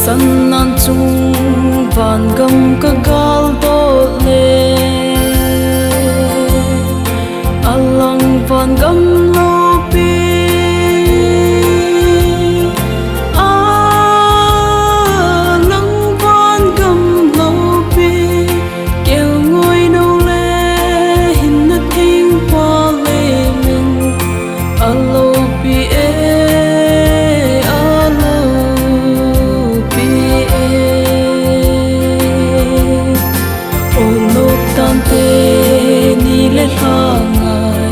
san nan chung van gam ka gal do le alang van gam lo pi alang van gam lo pi kêu ngồi nâu le hin na thing pa le mình alo pi hangai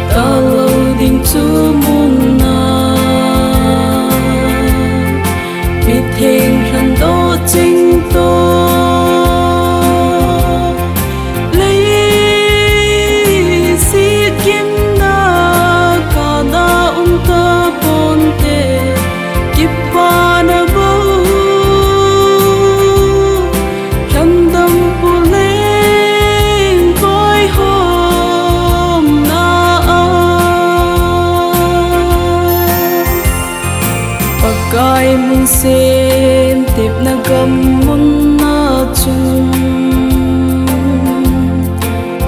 ta lâu đình chú mong na biết hình hẳn đó chính tôi lấy xí kiếm na cả đã ta bon te kịp ba na bố khăn đâm bù lên voi hồ kai mun sen tip na gam mun na chung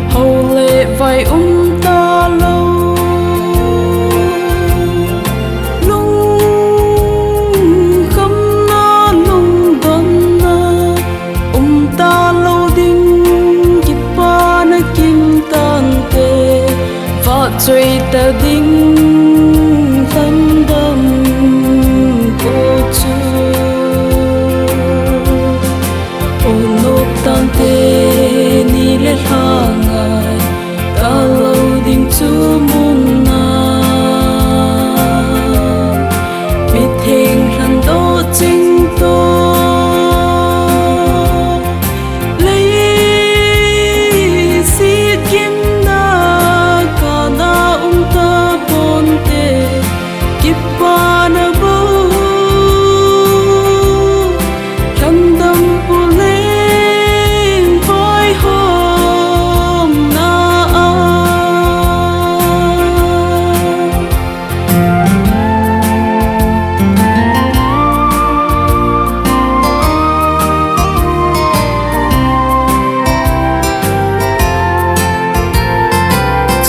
hầu lệ vai ta lâu lung khăm na lung ban na ta lâu ding kịp ba na kim tan te và chơi ta ding tâm đam tan te ni le hangai ta lâu đình chú mong na biết hình hẳn đó chính tôi lấy xí kiếm na cả đã ta bon te kịp ba na bố khăn đâm bù lên voi hôm na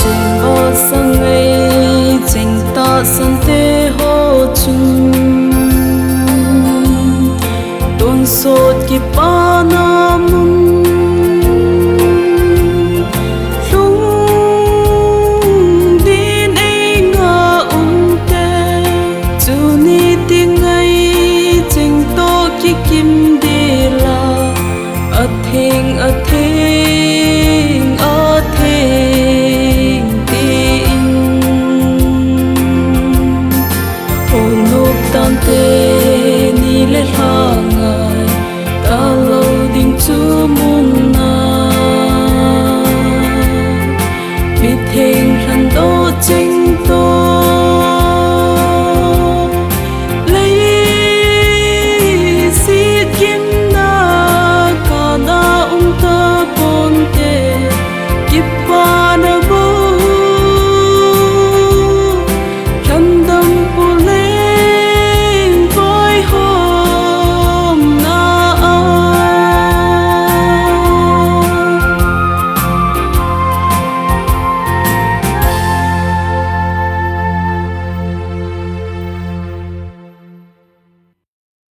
chừng bao sang ngày chừng ta sang te ho chung tuôn sốt kịp ba na mun lung din ai nga te chu ni tiếng ai chừng to ki kim de la a thing tin tan te